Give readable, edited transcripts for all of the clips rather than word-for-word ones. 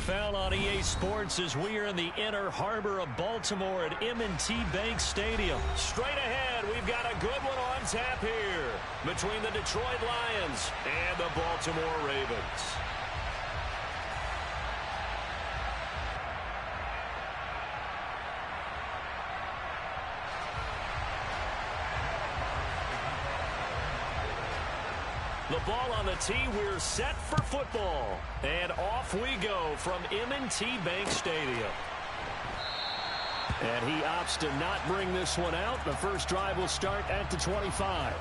found on EA Sports as we are in the inner harbor of Baltimore at M&T Bank Stadium. Straight ahead, we've got a good one on tap here between the Detroit Lions and the Baltimore Ravens. The ball on the tee, we're set for football. And off we go from M&T Bank Stadium. And he opts to not bring this one out. The first drive will start at the 25.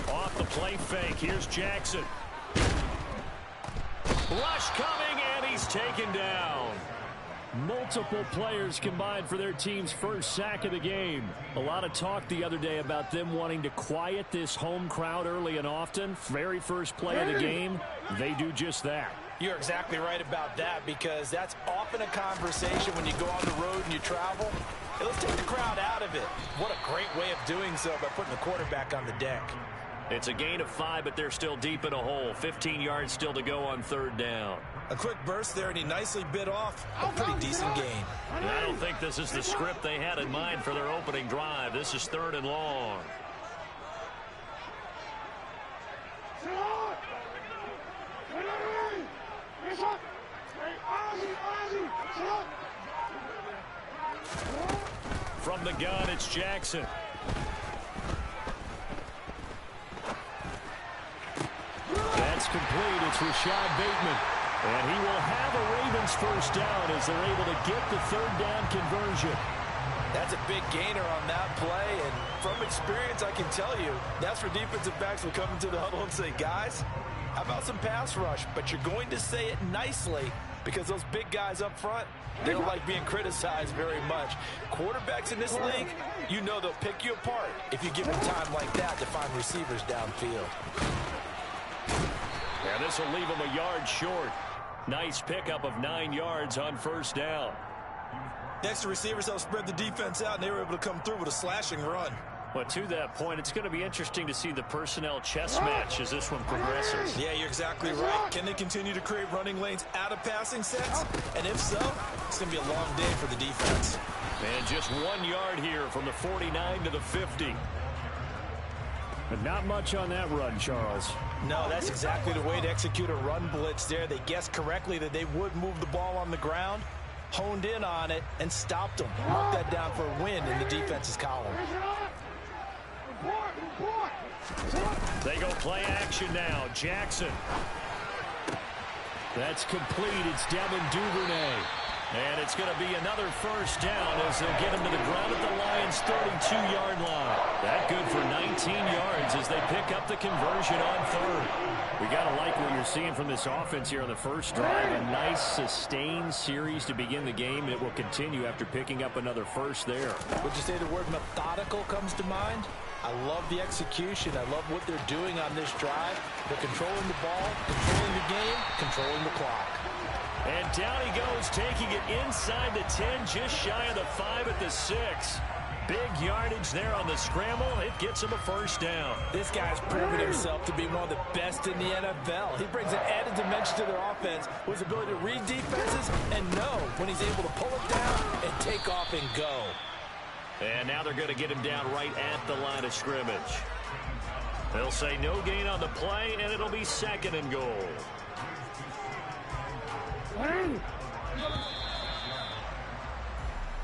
Off the play fake. Here's Jackson. Rush coming, and he's taken down. Multiple players combined for their team's first sack of the game. A lot of talk the other day about them wanting to quiet this home crowd early and often. Very first play of the game, they do just that. You're exactly right about that, because that's often a conversation when you go on the road and you travel. Hey, let's take the crowd out of it. What a great way of doing so by putting the quarterback on the deck. It's a gain of 5, but they're still deep in a hole. 15 yards still to go on third down. A quick burst there, and he nicely bit off a pretty decent gain. And I don't think this is the script they had in mind for their opening drive. This is third and long. From the gun, it's Jackson. That's complete. It's Rashad Bateman. And he will have a Ravens first down as they're able to get the third down conversion. That's a big gainer on that play, and from experience, I can tell you, that's where defensive backs will come into the huddle and say, guys, how about some pass rush? But you're going to say it nicely, because those big guys up front, they don't like being criticized very much. Quarterbacks in this league, you know they'll pick you apart if you give them time like that to find receivers downfield. Yeah, this will leave them a yard short. Nice pickup of 9 yards on first down. Next to receivers, they'll spread the defense out, and they were able to come through with a slashing run. Well, to that point, it's going to be interesting to see the personnel chess match as this one progresses. Yeah, you're exactly right. Can they continue to create running lanes out of passing sets? And if so, it's going to be a long day for the defense. And just 1 yard here from the 49 to the 50. But not much on that run, Charles. No, that's exactly the way to execute a run blitz there. They guessed correctly that they would move the ball on the ground, honed in on it, and stopped them. Mark that down for a win in the defense's column. They go play action now. Jackson. That's complete. It's Devin Duvernay. And it's going to be another first down as they get him to the ground at the Lions' 32-yard line. That good for 19 yards as they pick up the conversion on third. We got to like what you're seeing from this offense here on the first drive. A nice, sustained series to begin the game, and it will continue after picking up another first there. Would you say the word methodical comes to mind? I love the execution. I love what they're doing on this drive. They're controlling the ball, controlling the game, controlling the clock. And down he goes, taking it inside the 10, just shy of the 5 at the 6. Big yardage there on the scramble. It gets him a first down. This guy's proven himself to be one of the best in the NFL. He brings an added dimension to their offense with his ability to read defenses and know when he's able to pull it down and take off and go. And now they're going to get him down right at the line of scrimmage. They'll say no gain on the play, and it'll be second and goal.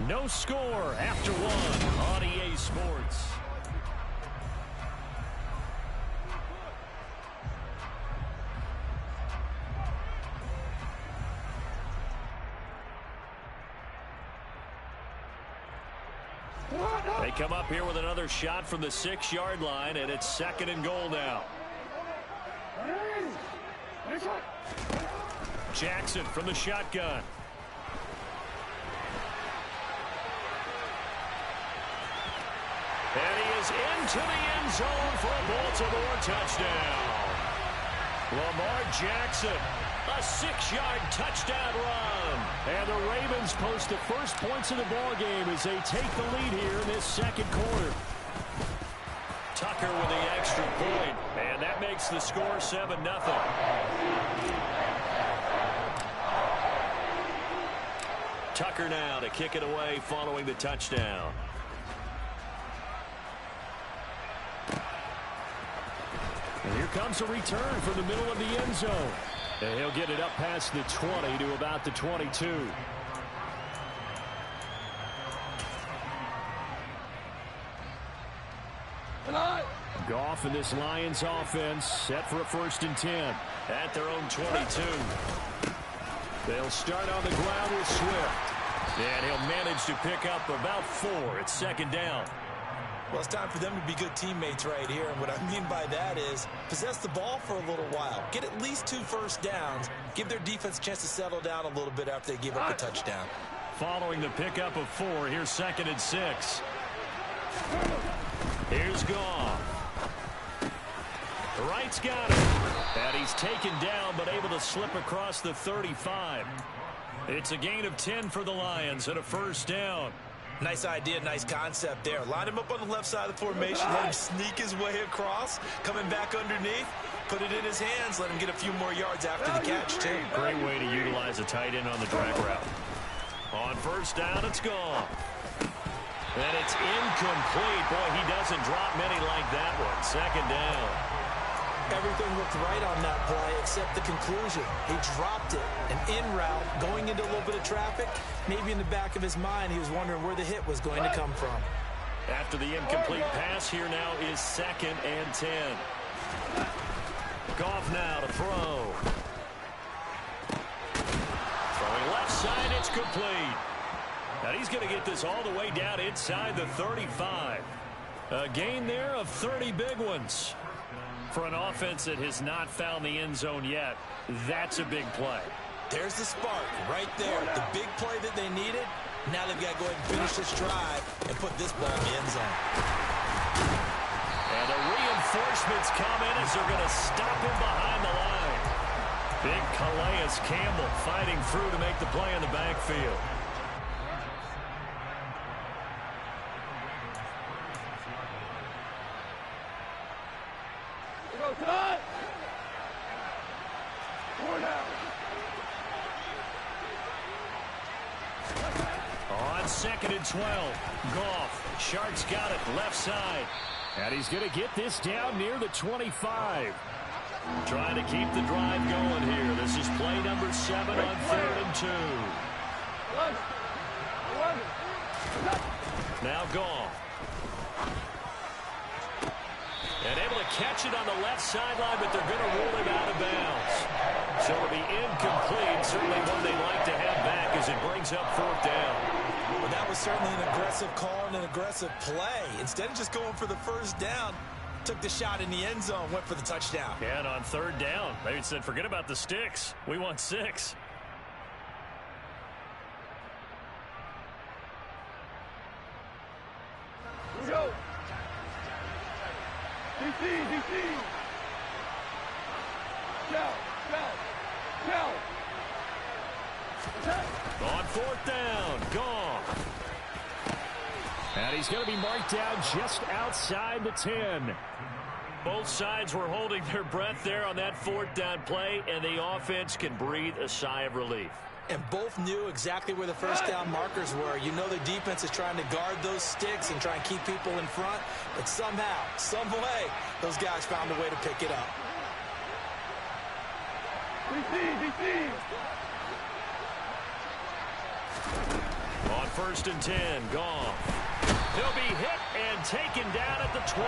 No score after one on EA Sports. They come up here with another shot from the 6-yard line, and it's second and goal now. Jackson from the shotgun. is into the end zone for a Baltimore touchdown. Lamar Jackson, a 6-yard touchdown run. And the Ravens post the first points of the ball game as they take the lead here in this second quarter. Tucker with the extra point, and that makes the score 7-0. Tucker now to kick it away following the touchdown. And here comes a return from the middle of the end zone. And he'll get it up past the 20 to about the 22. Goff and this Lions offense set for a 1st and 10 at their own 22. They'll start on the ground with Swift. And he'll manage to pick up about 4 at 2nd down. Well, it's time for them to be good teammates right here. And what I mean by that is possess the ball for a little while. Get at least 2 first downs. Give their defense a chance to settle down a little bit after they give up a touchdown. Following the pickup of 4, here's 2nd and 6. Here's Goff. Wright's got it. And he's taken down but able to slip across the 35. It's a gain of 10 for the Lions and a 1st down. Nice idea, nice concept there. Line him up on the left side of the formation, let him sneak his way across, coming back underneath, put it in his hands, let him get a few more yards after the catch, too. Great way to utilize a tight end on the drag route. On 1st down, it's gone. And it's incomplete. Boy, he doesn't drop many like that one. 2nd down. Everything looked right on that play except the conclusion. He dropped it. An in route, going into a little bit of traffic. Maybe in the back of his mind, he was wondering where the hit was going to come from. After the incomplete pass, here now is 2nd and 10. Goff now to throw. Throwing left side, it's complete. And he's going to get this all the way down inside the 35. A gain there of 30 big ones. For an offense that has not found the end zone yet, that's a big play. There's the spark right there. The big play that they needed. Now they've got to go ahead and finish this drive and put this ball in the end zone. And the reinforcements come in as they're going to stop him behind the line. Big Calais Campbell fighting through to make the play in the backfield. On 2nd and 12, Goff. Sharks got it left side. And he's going to get this down near the 25. Trying to keep the drive going here. This is play number 7 on 3rd and 2. Now Goff. And able to catch it on the left sideline, but they're going to rule him out of bounds. So it'll be incomplete. Certainly one they'd like to have back as it brings up 4th down. Well, that was certainly an aggressive call and an aggressive play. Instead of just going for the 1st down, took the shot in the end zone, went for the touchdown. Yeah, and on 3rd down, they said, forget about the sticks. We want 6. Here we go. DC. Down. On 4th down, Goff. And he's going to be marked down just outside the 10. Both sides were holding their breath there on that 4th down play, and the offense can breathe a sigh of relief. And both knew exactly where the 1st down markers were. You know the defense is trying to guard those sticks and try and keep people in front. But somehow, some way, those guys found a way to pick it up. DC. On 1st and 10, Goff. He'll be hit and taken down at the 21.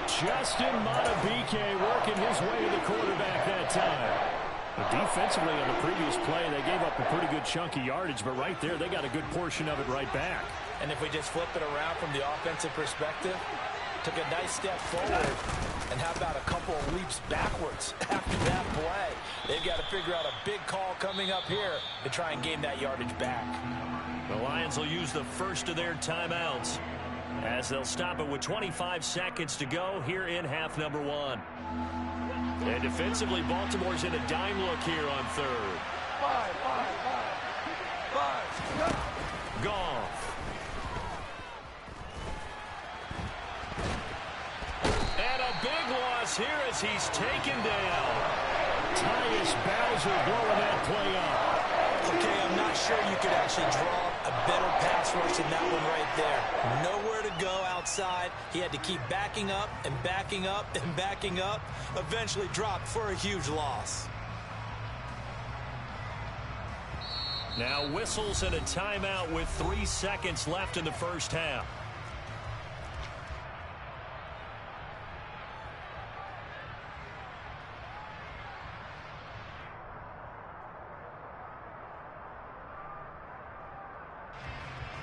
Justin Matabike working his way to the quarterback that time. But defensively on the previous play, they gave up a pretty good chunk of yardage, but right there, they got a good portion of it right back. And if we just flip it around from the offensive perspective, took a nice step forward, and how about a couple of leaps backwards after that play? They've got to figure out a big call coming up here to try and gain that yardage back. The Lions will use the first of their timeouts. as they'll stop it with 25 seconds to go here in half number one. And defensively, Baltimore's in a dime look here on third. Five. Goff. And a big loss here as he's taken down. Tyus Bowser blowing that play up. Okay, I'm not sure you could actually draw a better pass rush than that one right there. Nowhere to go outside. He had to keep backing up and backing up and backing up. Eventually dropped for a huge loss. Now whistles and a timeout with 3 seconds left in the first half.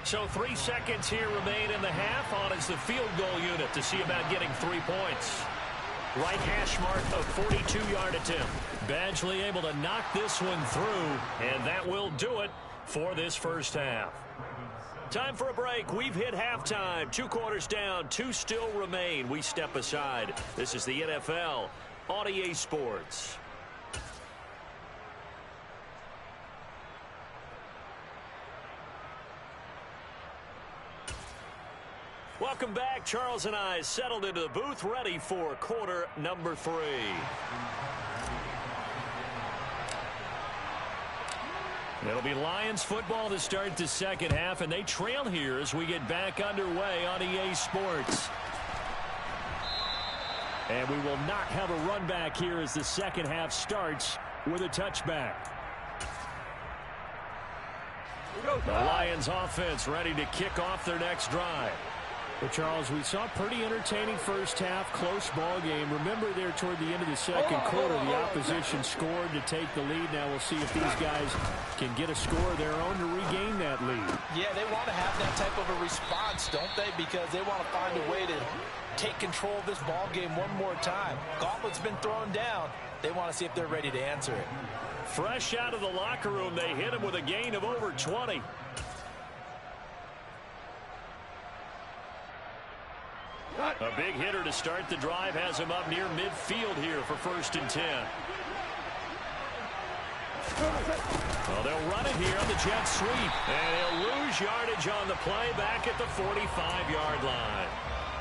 So 3 seconds here remain in the half. On is the field goal unit to see about getting 3 points. Right hash mark of 42-yard attempt. Badgley able to knock this one through, and that will do it for this first half. Time for a break. We've hit halftime. 2 quarters down, 2 still remain. We step aside. This is the NFL on EA Sports. Welcome back. Charles and I settled into the booth, ready for quarter number 3. It'll be Lions football to start the second half, and they trail here as we get back underway on EA Sports. And we will not have a run back here as the second half starts with a touchback. The Lions offense ready to kick off their next drive. Well, Charles, we saw a pretty entertaining first half, close ball game. Remember there toward the end of the second quarter, the opposition scored to take the lead. Now we'll see if these guys can get a score of their own to regain that lead. Yeah, they want to have that type of a response, don't they? Because they want to find a way to take control of this ball game one more time. Gauntlet's been thrown down. They want to see if they're ready to answer it. Fresh out of the locker room, they hit him with a gain of over 20. A big hitter to start the drive has him up near midfield here for 1st and 10. Well, they'll run it here on the jet sweep. And they'll lose yardage on the play back at the 45-yard line.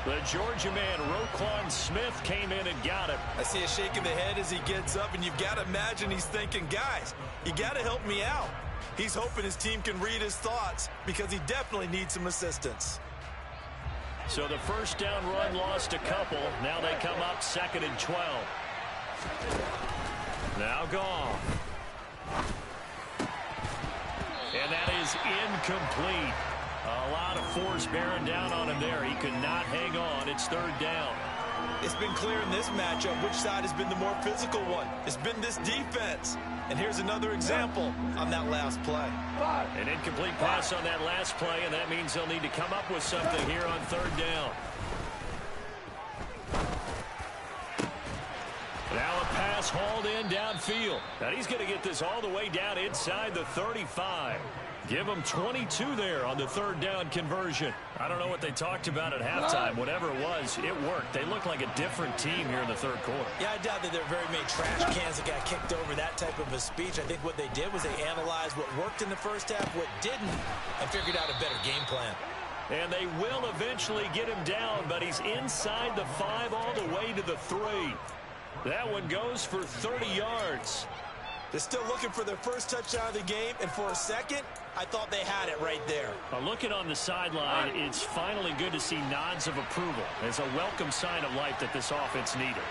The Georgia man, Roquan Smith, came in and got it. I see a shake of the head as he gets up, and you've got to imagine he's thinking, guys, you got to help me out. He's hoping his team can read his thoughts because he definitely needs some assistance. So the first down run lost a couple. Now they come up 2nd and 12. Now Goff. And that is incomplete. A lot of force bearing down on him there. He could not hang on. It's 3rd down. It's been clear in this matchup which side has been the more physical one. It's been this defense. And here's another example on that last play. An incomplete pass on that last play, and that means they'll need to come up with something here on 3rd down. Now a pass hauled in downfield. And he's going to get this all the way down inside the 35. Give them 22 there on the 3rd down conversion. I don't know what they talked about at halftime. Whatever it was, it worked. They look like a different team here in the 3rd quarter. Yeah, I doubt that there are very many trash cans that got kicked over that type of a speech. I think what they did was they analyzed what worked in the first half, what didn't, and figured out a better game plan. And they will eventually get him down, but he's inside the 5 all the way to the 3. That one goes for 30 yards. They're still looking for their first touchdown of the game, and for a second, I thought they had it right there. Looking on the sideline, it's finally good to see nods of approval. It's a welcome sign of life that this offense needed.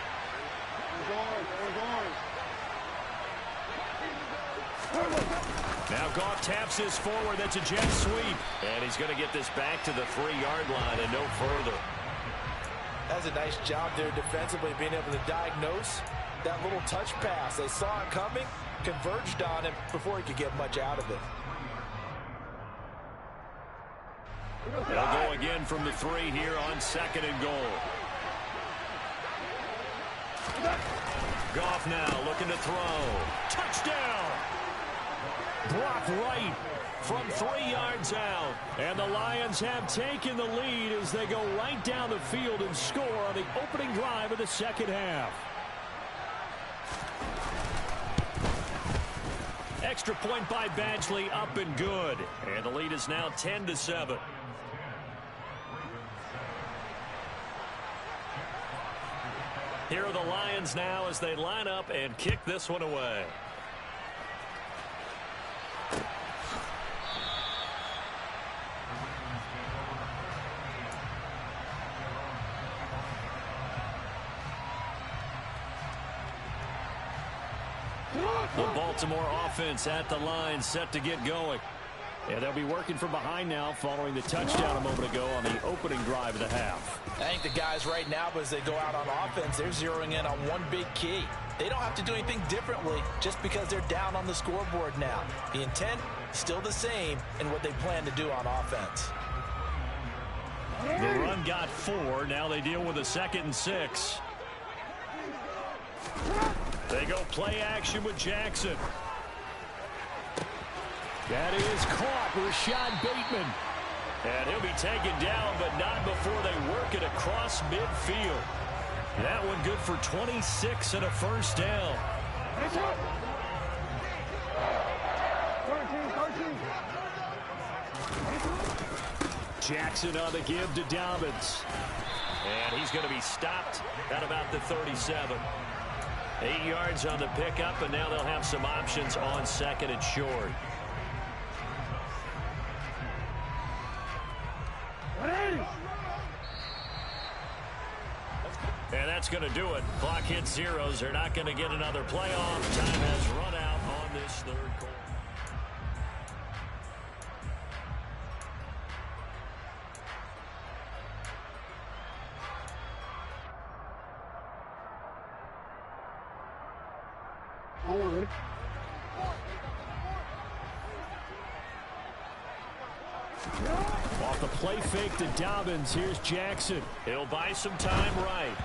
Now Goff taps this forward. That's a jet sweep. And he's going to get this back to the 3-yard line and no further. That's a nice job there defensively, being able to diagnose that little touch pass. They saw it coming, converged on him before he could get much out of it. They'll go again from the 3 here on 2nd and goal. Goff now looking to throw. Touchdown! Blocked right. from 3 yards out. And the Lions have taken the lead as they go right down the field and score on the opening drive of the second half. Extra point by Badgley, up and good. And the lead is now 10-7. Here are the Lions now as they line up and kick this one away. The Baltimore offense at the line, set to get going. Yeah, they'll be working from behind now following the touchdown a moment ago on the opening drive of the half. I think the guys right now, as they go out on offense, they're zeroing in on one big key. They don't have to do anything differently just because they're down on the scoreboard now. The intent still the same in what they plan to do on offense. The run got 4. Now they deal with a 2nd and 6. They go play action with Jackson. That is caught. Rashad Bateman. And he'll be taken down, but not before they work it across midfield. That one good for 26 and a first down. 13. Jackson on the give to Dobbins. And he's going to be stopped at about the 37. 8 yards on the pickup, and now they'll have some options on 2nd and short. And that's going to do it. Clock hits zeros. They're not going to get another playoff. Time has run out on this third quarter. Off the play fake to Dobbins. Here's Jackson. He'll buy some time right.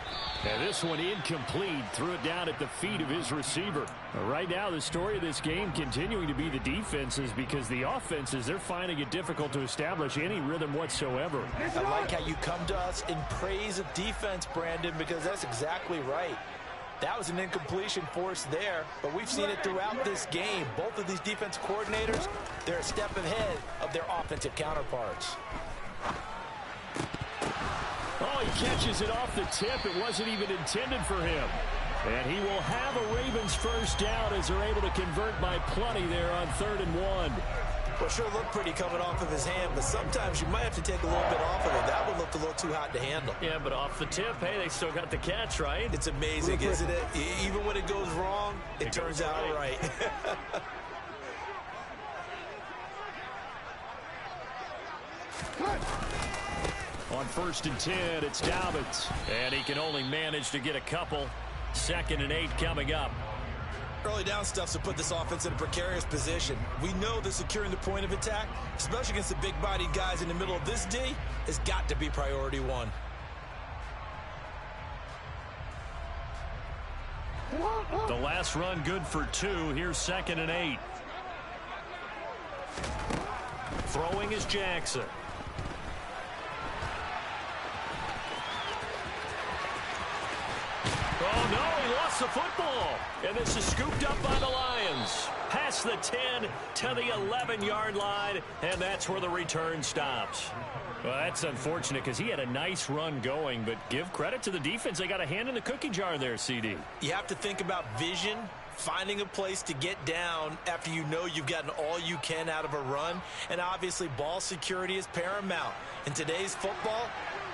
And this one incomplete. Threw it down at the feet of his receiver. Right now, the story of this game continuing to be the defenses, because the offenses, they're finding it difficult to establish any rhythm whatsoever. I like how you come to us in praise of defense, Brandon, because that's exactly right. That was an incompletion forced there, but we've seen it throughout this game. Both of these defense coordinators, they're a step ahead of their offensive counterparts. Oh, he catches it off the tip. It wasn't even intended for him. And he will have a Ravens first down as they're able to convert by plenty there on 3rd and 1. Well, sure looked pretty coming off of his hand, but sometimes you might have to take a little bit off of it. That one looked a little too hot to handle. Yeah, but off the tip, hey, they still got the catch, right? It's amazing, isn't it? Even when it goes wrong, it turns out right. On 1st and 10, it's Dobbins. And he can only manage to get a couple. 2nd and 8 coming up. Early down stuff to put this offense in a precarious position. We know that securing the point of attack, especially against the big-bodied guys in the middle of this D, has got to be priority 1. The last run good for 2. Here's 2nd and 8. Throwing is Jackson. Oh, no, he lost the football. And this is scooped up by the Lions. Past the 10 to the 11-yard line, and that's where the return stops. Well, that's unfortunate because he had a nice run going, but give credit to the defense. They got a hand in the cookie jar there, CD. You have to think about vision, finding a place to get down after you know you've gotten all you can out of a run, and obviously ball security is paramount. In today's football,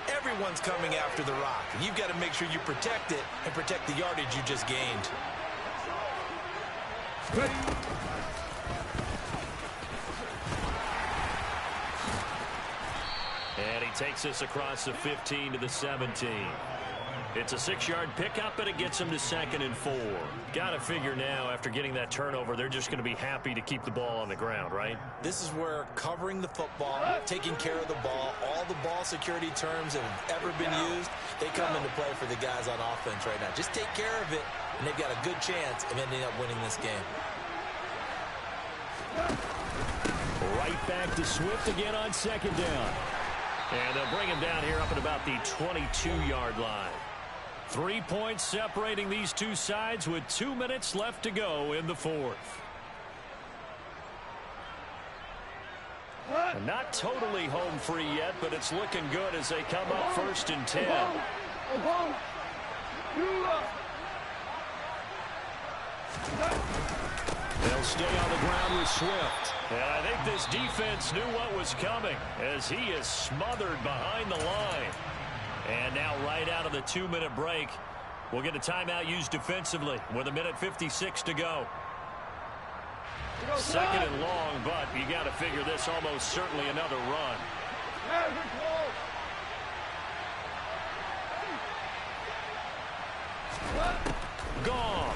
everyone's coming after the rock. You've got to make sure you protect it and protect the yardage you just gained. And he takes this across the 15 to the 17. It's a 6-yard pickup, and it gets him to 2nd and 4. Got to figure now, after getting that turnover, they're just going to be happy to keep the ball on the ground, right? This is where covering the football, taking care of the ball, all the ball security terms that have ever been used, they come into play for the guys on offense right now. Just take care of it, and they've got a good chance of ending up winning this game. Right back to Swift again on second down. And they'll bring him down here up at about the 22-yard line. 3 points separating these two sides with 2 minutes left to go in the fourth. And not totally home free yet, but it's looking good as they come up 1st and 10. They'll stay on the ground with Swift. And I think this defense knew what was coming as he is smothered behind the line. And now right out of the 2-minute break, we'll get a timeout used defensively with 1:56 to go. 2nd and long, but you got to figure this almost certainly another run. Gone.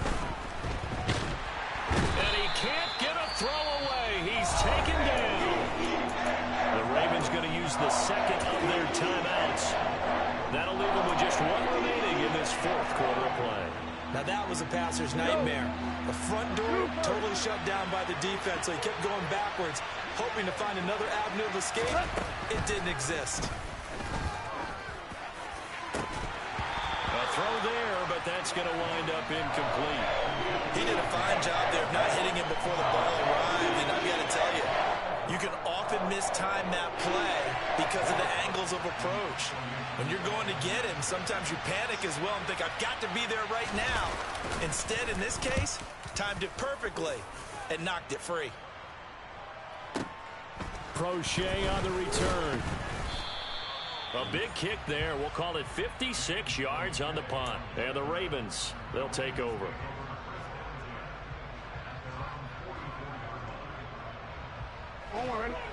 And he can't get a throw away. He's taken down. The Ravens going to use the 2nd of their timeouts. That'll leave them with just 1 remaining in this 4th quarter of play. Now that was a passer's nightmare. The front door totally shut down by the defense, so he kept going backwards, hoping to find another avenue of escape. It didn't exist. A throw there, but that's going to wind up incomplete. He did a fine job there of not hitting him before the ball arrived, and I've got to tell you, you can often mistime that play because of the angles of approach. When you're going to get him, sometimes you panic as well and think, I've got to be there right now. Instead, in this case, timed it perfectly and knocked it free. Prochet on the return. A big kick there. We'll call it 56 yards on the punt. And the Ravens, they'll take over.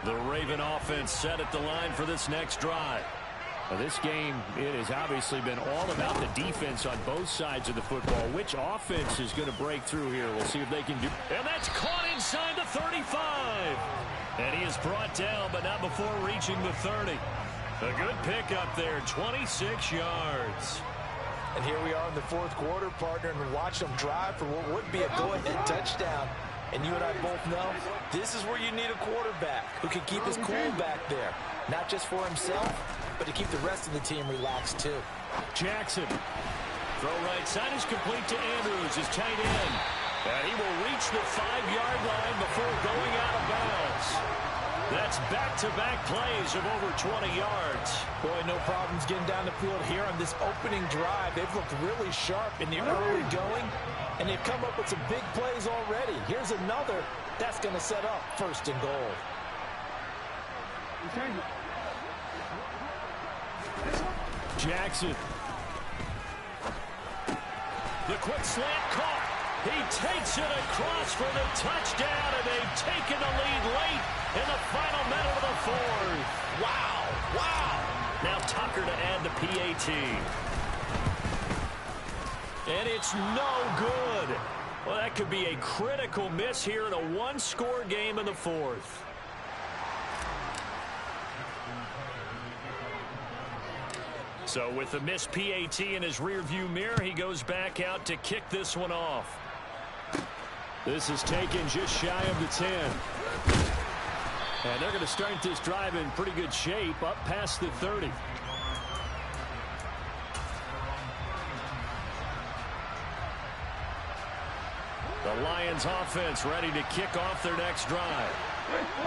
The Raven offense set at the line for this next drive. Well, this game, it has obviously been all about the defense on both sides of the football. Which offense is going to break through here? We'll see if they can do. And that's caught inside the 35. And he is brought down, but not before reaching the 30. A good pickup there, 26 yards. And here we are in the 4th quarter, partner, and watch them drive for what would be a go-ahead touchdown. And you and I both know this is where you need a quarterback who can keep his cool back there. Not just for himself, but to keep the rest of the team relaxed too. Jackson. Throw right side is complete to Andrews, his tight end. And he will reach the 5-yard line before going out of bounds. That's back-to-back plays of over 20 yards. Boy, no problems getting down the field here on this opening drive. They've looked really sharp in the early going, and they've come up with some big plays already. Here's another that's going to set up 1st and goal. Jackson. The quick slant caught. He takes it across for the touchdown, and they've taken the lead late in the final minute of the 4th. Wow, wow. Now Tucker to add the PAT. And it's no good. Well, that could be a critical miss here in a 1-score game in the 4th. So with the missed PAT in his rearview mirror, he goes back out to kick this one off. This is taken just shy of the 10. And they're going to start this drive in pretty good shape up past the 30. The Lions offense ready to kick off their next drive.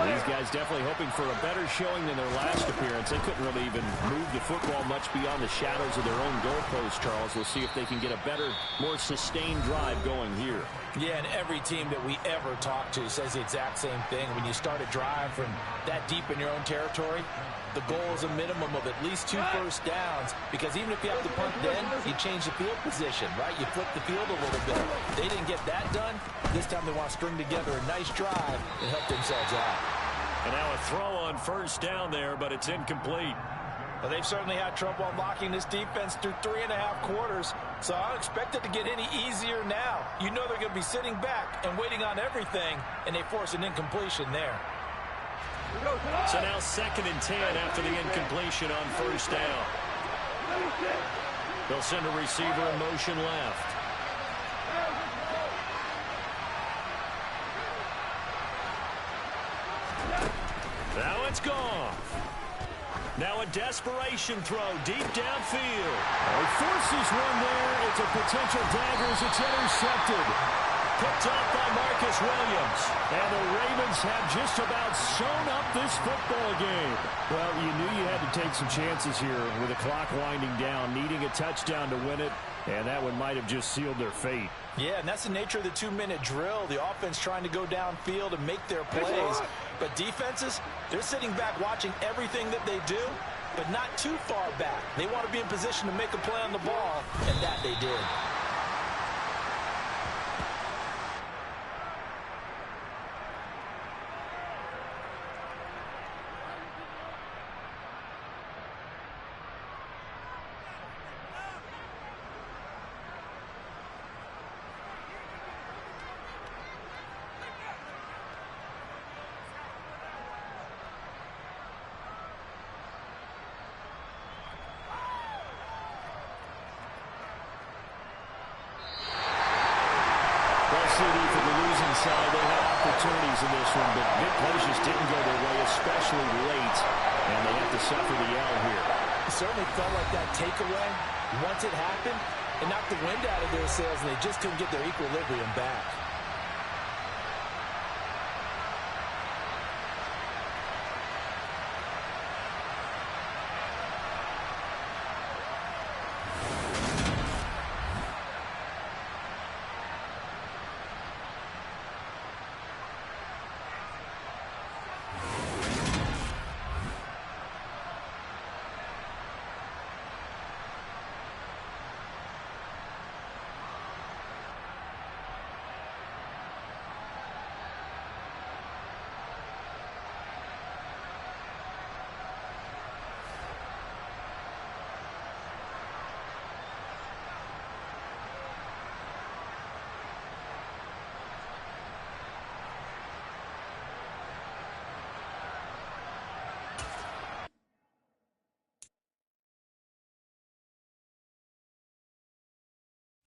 These guys definitely hoping for a better showing than their last appearance. They couldn't really even move the football much beyond the shadows of their own goalpost, Charles. We'll see if they can get a better, more sustained drive going here. Yeah, and every team that we ever talk to says the exact same thing. When you start a drive from that deep in your own territory, the goal is a minimum of at least 2 first downs, because even if you have to punt then, you change the field position, right? You flip the field a little bit. They didn't get that done. This time they want to string together a nice drive and help themselves out. And now a throw on 1st down there, but it's incomplete. Well, they've certainly had trouble unlocking this defense through 3.5 quarters, so I don't expect it to get any easier now. You know they're going to be sitting back and waiting on everything, and they force an incompletion there. So now 2nd and 10 after the incompletion on 1st down. They'll send a receiver in motion left. Now it's gone. Now a desperation throw deep downfield. He forces one there. It's a potential dagger as it's intercepted. Picked off by Marcus Williams. And the Ravens have just about sewn up this football game. Well, you knew you had to take some chances here with the clock winding down, needing a touchdown to win it, and that one might have just sealed their fate. Yeah, and that's the nature of the 2-minute drill. The offense trying to go downfield and make their plays. But defenses, they're sitting back watching everything that they do, but not too far back. They want to be in position to make a play on the ball, and that they did. CD for the losing side. They had opportunities in this one, but big plays just didn't go their way, especially late, and they have to suffer the L here. It certainly felt like that takeaway, once it happened, it knocked the wind out of their sails, and they just couldn't get their equilibrium back.